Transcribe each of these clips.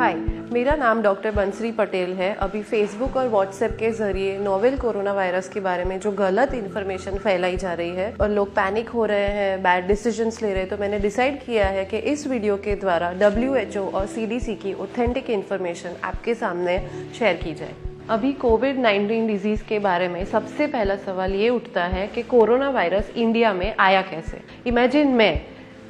हाय, मेरा नाम डॉक्टर बंसरी पटेल है। अभी फेसबुक और व्हाट्सएप के जरिए नोवेल कोरोना वायरस के बारे में जो गलत इन्फॉर्मेशन फैलाई जा रही है और लोग पैनिक हो रहे हैं, बैड डिसीजंस ले रहे हैं, तो मैंने डिसाइड किया है कि इस वीडियो के द्वारा WHO और CDC की ऑथेंटिक इन्फॉर्मेशन आपके सामने शेयर की जाए। अभी कोविड-19 डिजीज के बारे में सबसे पहला सवाल ये उठता है कि कोरोना वायरस इंडिया में आया कैसे। इमेजिन मैं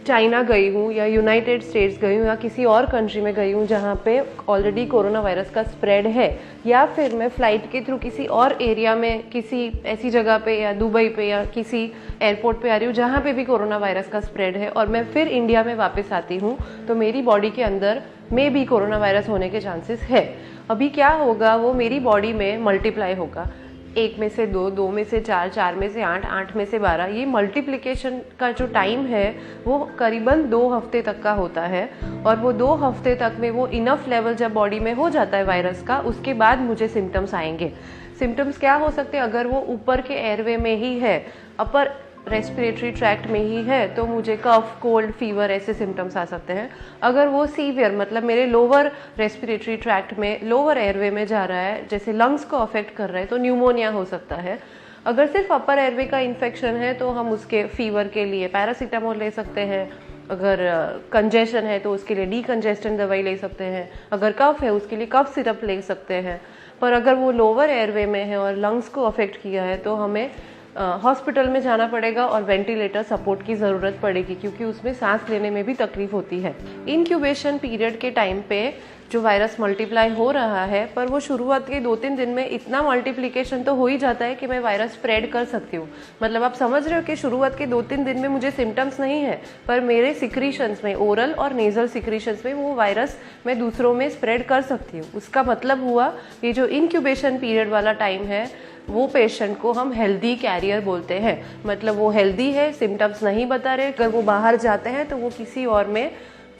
चाइना गई हूँ या यूनाइटेड स्टेट्स गई हूँ या किसी और कंट्री में गई हूँ जहाँ पे ऑलरेडी कोरोना वायरस का स्प्रेड है, या फिर मैं फ्लाइट के थ्रू किसी और एरिया में किसी ऐसी जगह पे या दुबई पे या किसी एयरपोर्ट पे आ रही हूँ जहाँ पे भी कोरोना वायरस का स्प्रेड है और मैं फिर इंडिया में वापस आती हूँ, तो मेरी बॉडी के अंदर में भी कोरोना वायरस होने के चांसेस है। अभी क्या होगा, वो मेरी बॉडी में मल्टीप्लाई होगा, 1 में से 2, 2 में से 4, 4 में से 8, 8 में से 12। ये मल्टीप्लिकेशन का जो टाइम है वो करीबन 2 हफ्ते तक का होता है, और वो 2 हफ्ते तक में वो इनफ लेवल जब बॉडी में हो जाता है वायरस का, उसके बाद मुझे सिम्टम्स आएंगे। सिम्टम्स क्या हो सकते हैं? अगर वो ऊपर के एयरवे में ही है, अपर रेस्पिरेटरी ट्रैक्ट में ही है, तो मुझे कफ, कोल्ड, फीवर ऐसे सिम्टम्स आ सकते हैं। अगर वो सीवियर मतलब मेरे लोअर रेस्पिरेटरी ट्रैक्ट में, लोअर एयरवे में जा रहा है, जैसे लंग्स को अफेक्ट कर रहा है, तो न्यूमोनिया हो सकता है। अगर सिर्फ अपर एयरवे का इन्फेक्शन है तो हम उसके फीवर के लिए पैरासीटामोल ले सकते हैं। अगर कंजेशन है तो उसके लिए डीकंजेस्टेंट दवाई ले सकते हैं। अगर कफ है उसके लिए कफ सिरप ले सकते हैं। पर अगर वो लोअर एयरवे में है और लंग्स को अफेक्ट किया है तो हमें हॉस्पिटल में जाना पड़ेगा और वेंटिलेटर सपोर्ट की ज़रूरत पड़ेगी, क्योंकि उसमें सांस लेने में भी तकलीफ होती है। इंक्यूबेशन पीरियड के टाइम पे जो वायरस मल्टीप्लाई हो रहा है, पर वो शुरुआत के 2-3 दिन में इतना मल्टीप्लिकेशन तो हो ही जाता है कि मैं वायरस स्प्रेड कर सकती हूँ। मतलब आप समझ रहे हो कि शुरुआत के 2-3 दिन में मुझे सिम्टम्स नहीं है, पर मेरे सिक्रीशंस में, ओरल और नेजल सिक्रीशंस में वो वायरस मैं दूसरों में स्प्रेड कर सकती हूँ। उसका मतलब हुआ ये जो इंक्यूबेशन पीरियड वाला टाइम है, वो पेशेंट को हम हेल्दी कैरियर बोलते हैं। मतलब वो हेल्दी है, सिम्टम्स नहीं बता रहे, अगर वो बाहर जाते हैं तो वो किसी और में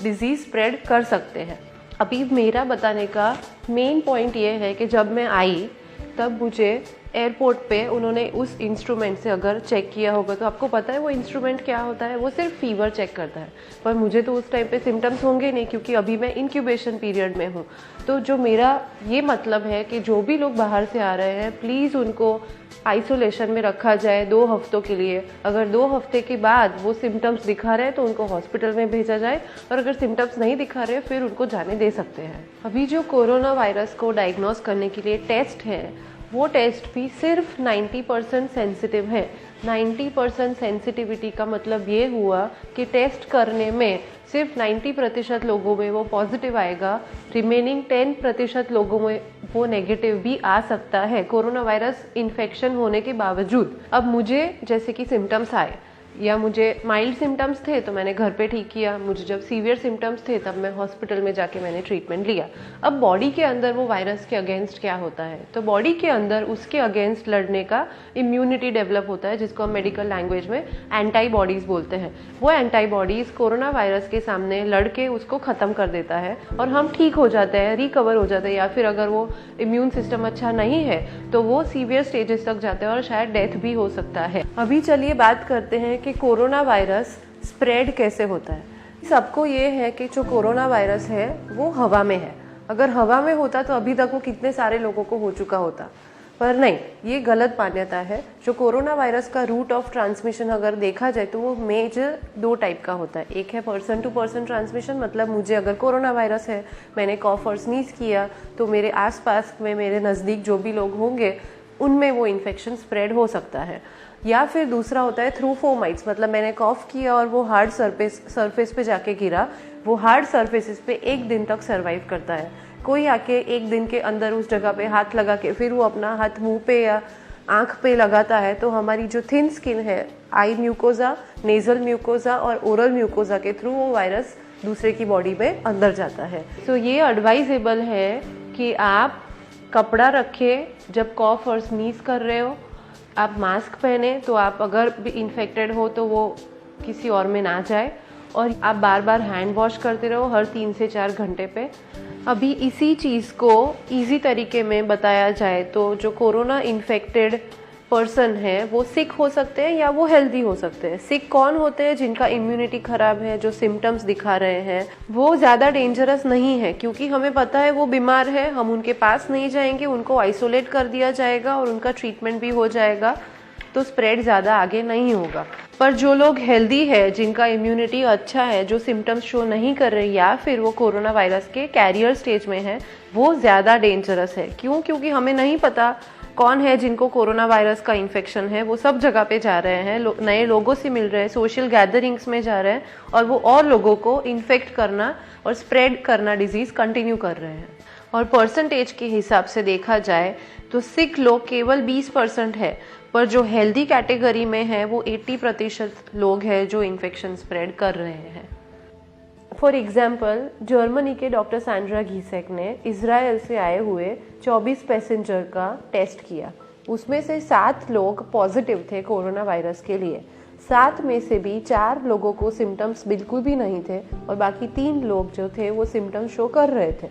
डिजीज स्प्रेड कर सकते हैं। अभी मेरा बताने का मेन पॉइंट ये है कि जब मैं आई तब मुझे एयरपोर्ट पे उन्होंने उस इंस्ट्रूमेंट से अगर चेक किया होगा, तो आपको पता है वो इंस्ट्रूमेंट क्या होता है? वो सिर्फ फीवर चेक करता है, पर मुझे तो उस टाइम पे सिम्टम्स होंगे नहीं, क्योंकि अभी मैं इंक्यूबेशन पीरियड में हूँ। तो जो मेरा ये मतलब है कि जो भी लोग बाहर से आ रहे हैं, प्लीज़ उनको आइसोलेशन में रखा जाए 2 हफ्तों के लिए। अगर 2 हफ्ते के बाद वो सिम्टम्स दिखा रहे हैं तो उनको हॉस्पिटल में भेजा जाए, और अगर सिम्टम्स नहीं दिखा रहे फिर उनको जाने दे सकते हैं। अभी जो कोरोना वायरस को डायग्नोस करने के लिए टेस्ट है, वो टेस्ट भी सिर्फ 90% सेंसिटिव है। 90% सेंसिटिविटी का मतलब ये हुआ कि टेस्ट करने में सिर्फ 90% लोगों में वो पॉजिटिव आएगा, रिमेनिंग 10% लोगों में वो नेगेटिव भी आ सकता है कोरोना वायरस इन्फेक्शन होने के बावजूद। अब मुझे जैसे कि सिम्टम्स आए, या मुझे माइल्ड सिम्टम्स थे तो मैंने घर पे ठीक किया, मुझे जब सीवियर सिम्टम्स थे तब मैं हॉस्पिटल में जाके मैंने ट्रीटमेंट लिया। अब बॉडी के अंदर वो वायरस के अगेंस्ट क्या होता है? तो बॉडी के अंदर उसके अगेंस्ट लड़ने का इम्यूनिटी डेवलप होता है, जिसको हम मेडिकल लैंग्वेज में एंटीबॉडीज बोलते हैं। वो एंटीबॉडीज कोरोना वायरस के सामने लड़के उसको ख़त्म कर देता है और हम ठीक हो जाते हैं, रिकवर हो जाते हैं, या फिर अगर वो इम्यून सिस्टम अच्छा नहीं है तो वो सीवियर स्टेजेस तक जाते हैं और शायद डेथ भी हो सकता है। अभी चलिए बात करते हैं कि कोरोना वायरस स्प्रेड कैसे होता है। सबको ये है कि जो कोरोना वायरस है वो हवा में है। अगर हवा में होता तो अभी तक वो कितने सारे लोगों को हो चुका होता, पर नहीं, ये गलत मान्यता है। जो कोरोना वायरस का रूट ऑफ ट्रांसमिशन अगर देखा जाए तो वो मेजर 2 टाइप का होता है। एक है पर्सन टू पर्सन ट्रांसमिशन, मतलब मुझे अगर कोरोना वायरस है, मैंने कॉफ और स्नीज किया, तो मेरे आसपास में, मेरे नज़दीक जो भी लोग होंगे उनमें वो इन्फेक्शन स्प्रेड हो सकता है। या फिर दूसरा होता है थ्रू फोमाइट्स, मतलब मैंने कॉफ किया और वो हार्ड सरफेस पे जाके गिरा, वो हार्ड सरफेसेस पे 1 दिन तक सरवाइव करता है। कोई आके 1 दिन के अंदर उस जगह पे हाथ लगा के फिर वो अपना हाथ मुंह पे या आंख पे लगाता है, तो हमारी जो थिन स्किन है, आई म्यूकोजा, नेजल म्यूकोजा और ओरल म्यूकोजा के थ्रू वो वायरस दूसरे की बॉडी में अंदर जाता है। तो ये एडवाइजेबल है कि आप कपड़ा रखें जब कॉफ और स्नीज कर रहे हो, आप मास्क पहने, तो आप अगर भी इन्फेक्टेड हो तो वो किसी और में ना जाए, और आप बार बार हैंड वॉश करते रहो हर 3 से 4 घंटे पे। अभी इसी चीज़ को इजी तरीके में बताया जाए तो जो कोरोना इन्फेक्टेड पर्सन है वो सिक हो सकते हैं या वो हेल्दी हो सकते हैं। सिक कौन होते हैं? जिनका इम्यूनिटी खराब है, जो सिम्टम्स दिखा रहे हैं, वो ज्यादा डेंजरस नहीं है क्योंकि हमें पता है वो बीमार है, हम उनके पास नहीं जाएंगे, उनको आइसोलेट कर दिया जाएगा और उनका ट्रीटमेंट भी हो जाएगा, तो स्प्रेड ज्यादा आगे नहीं होगा। पर जो लोग हेल्दी है, जिनका इम्यूनिटी अच्छा है, जो सिम्टम्स शो नहीं कर रहे या फिर वो कोरोना वायरस के कैरियर स्टेज में है, वो ज्यादा डेंजरस है। क्यों? क्योंकि हमें नहीं पता कौन है जिनको कोरोना वायरस का इन्फेक्शन है। वो सब जगह पे जा रहे हैं, नए लोगों से मिल रहे हैं, सोशल गैदरिंग्स में जा रहे हैं और वो और लोगों को इन्फेक्ट करना और स्प्रेड करना डिजीज कंटिन्यू कर रहे हैं। और परसेंटेज के हिसाब से देखा जाए तो सिक लोग केवल 20% है, पर जो हेल्दी कैटेगरी में है वो 80% लोग हैं जो इन्फेक्शन स्प्रेड कर रहे हैं। फॉर एग्जाम्पल, जर्मनी के डॉक्टर सैंड्रा घीसेक ने इजराइल से आए हुए 24 पैसेंजर का टेस्ट किया। उसमें से 7 लोग पॉजिटिव थे कोरोना वायरस के लिए। 7 में से भी 4 लोगों को सिम्टम्स बिल्कुल भी नहीं थे और बाकी 3 लोग जो थे वो सिम्टम्स शो कर रहे थे।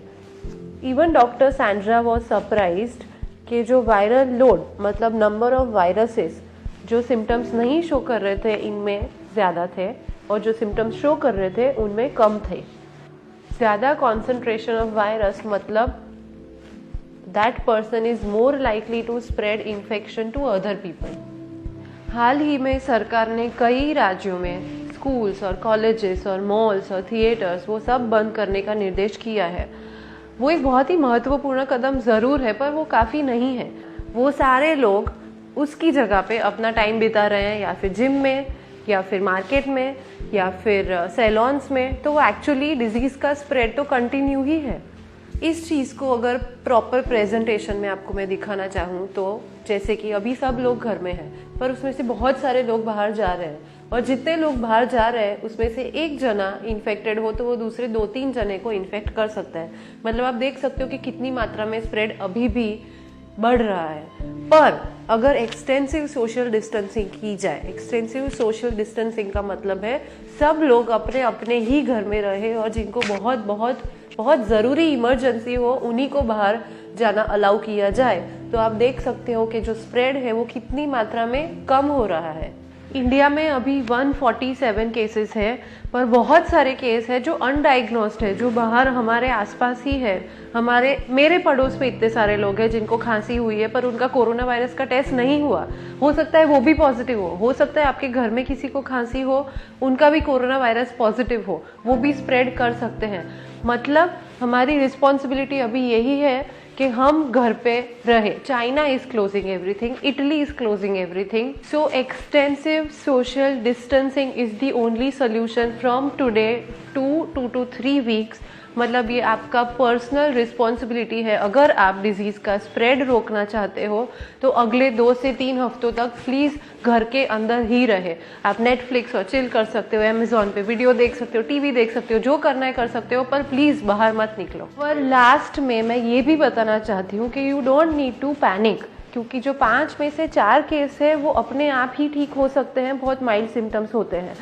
Even doctor Sandra was surprised कि जो वायरल लोड मतलब नंबर ऑफ वायरसेस जो सिम्टम्स नहीं शो कर रहे थे इनमें ज़्यादा थे और जो सिम्टम्स शो कर रहे थे उनमें कम थे। ज़्यादा कॉन्सेंट्रेशन ऑफ वायरस मतलब that person is more likely to spread infection to other people. हाल ही में सरकार ने कई राज्यों में स्कूल्स और कॉलेजेस और मॉल्स और थिएटर्स वो सब बंद करने का निर्देश किया है। वो एक बहुत ही महत्वपूर्ण कदम ज़रूर है, पर वो काफ़ी नहीं है। वो सारे लोग उसकी जगह पे अपना टाइम बिता रहे हैं या फिर जिम में या फिर मार्केट में या फिर सैलॉन्स में, तो वो एक्चुअली डिजीज़ का स्प्रेड तो कंटिन्यू ही है। इस चीज़ को अगर प्रॉपर प्रेजेंटेशन में आपको मैं दिखाना चाहूँ तो जैसे कि अभी सब लोग घर में हैं, पर उसमें से बहुत सारे लोग बाहर जा रहे हैं और जितने लोग बाहर जा रहे हैं उसमें से एक जना इन्फेक्टेड हो तो वो दूसरे 2-3 जने को इन्फेक्ट कर सकता है। मतलब आप देख सकते हो कि कितनी मात्रा में स्प्रेड अभी भी बढ़ रहा है। पर अगर एक्सटेंसिव सोशल डिस्टेंसिंग की जाए, एक्सटेंसिव सोशल डिस्टेंसिंग का मतलब है सब लोग अपने अपने ही घर में रहे और जिनको बहुत बहुत बहुत ज़रूरी इमरजेंसी हो उन्हीं को बाहर जाना अलाउ किया जाए, तो आप देख सकते हो कि जो स्प्रेड है वो कितनी मात्रा में कम हो रहा है। इंडिया में अभी 147 केसेस है, पर बहुत सारे केस है जो अनडायग्नोस्ड है, जो बाहर हमारे आसपास ही है। मेरे पड़ोस में इतने सारे लोग हैं जिनको खांसी हुई है पर उनका कोरोना वायरस का टेस्ट नहीं हुआ। हो सकता है वो भी पॉजिटिव हो सकता है आपके घर में किसी को खांसी हो, उनका भी कोरोना वायरस पॉजिटिव हो, वो भी स्प्रेड कर सकते हैं। मतलब हमारी रिस्पॉन्सिबिलिटी अभी यही है कि हम घर पे रहे। China is closing everything, Italy is closing everything, so extensive social distancing is the only solution from today 2 to 3 weeks. मतलब ये आपका पर्सनल रिस्पॉन्सिबिलिटी है। अगर आप डिजीज का स्प्रेड रोकना चाहते हो तो अगले 2 से 3 हफ्तों तक प्लीज घर के अंदर ही रहे। आप नेटफ्लिक्स और चिल कर सकते हो, अमेजोन पे वीडियो देख सकते हो, टीवी देख सकते हो, जो करना है कर सकते हो, पर प्लीज बाहर मत निकलो। पर लास्ट में मैं ये भी बताना चाहती हूँ कि you don't need to panic, क्योंकि जो 5 में से 4 केस है वो अपने आप ही ठीक हो सकते हैं, बहुत माइल्ड सिम्टम्स होते हैं।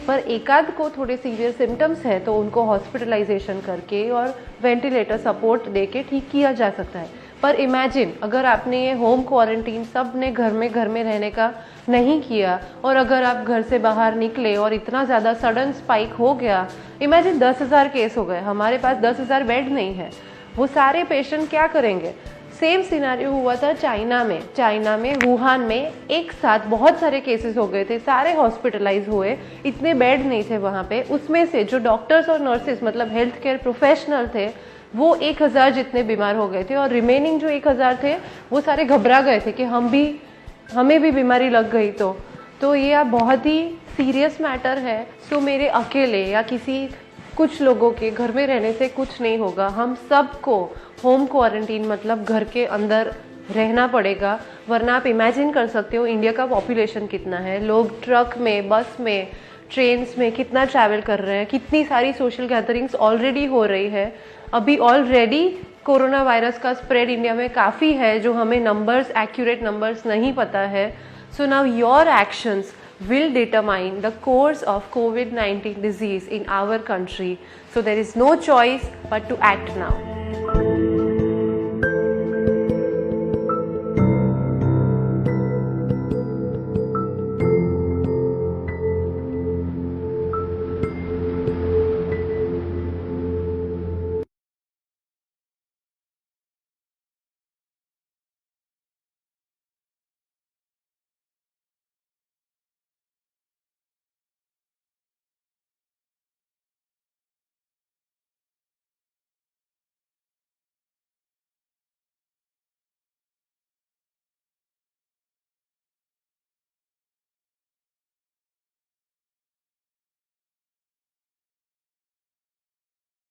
पर एकाध को थोड़े सीवियर सिम्टम्स है तो उनको हॉस्पिटलाइजेशन करके और वेंटिलेटर सपोर्ट देके ठीक किया जा सकता है। पर इमेजिन अगर आपने ये होम क्वारंटीन सब ने घर में रहने का नहीं किया और अगर आप घर से बाहर निकले और इतना ज़्यादा सडन स्पाइक हो गया, इमेजिन 10,000 केस हो गए, हमारे पास 10,000 बेड नहीं है, वो सारे पेशेंट क्या करेंगे। सेम सिनारियो हुआ था चाइना में वुहान में एक साथ बहुत सारे केसेस हो गए थे, सारे हॉस्पिटलाइज हुए, इतने बेड नहीं थे वहाँ पे। उसमें से जो डॉक्टर्स और नर्सेस मतलब हेल्थ केयर प्रोफेशनल थे वो 1,000 जितने बीमार हो गए थे और रिमेनिंग जो 1,000 थे वो सारे घबरा गए थे कि हमें भी बीमारी लग गई तो ये अब बहुत ही सीरियस मैटर है। सो मेरे अकेले या कुछ लोगों के घर में रहने से कुछ नहीं होगा। हम सबको होम क्वारंटीन मतलब घर के अंदर रहना पड़ेगा, वरना आप इमेजिन कर सकते हो इंडिया का पॉपुलेशन कितना है, लोग ट्रक में, बस में, ट्रेन्स में कितना ट्रैवल कर रहे हैं, कितनी सारी सोशल गैदरिंग्स ऑलरेडी हो रही है। अभी ऑलरेडी कोरोना वायरस का स्प्रेड इंडिया में काफ़ी है, जो हमें एक्यूरेट नंबर्स नहीं पता है। So now your actions will determine the course of COVID-19 disease in our country. So there is no choice but to act now.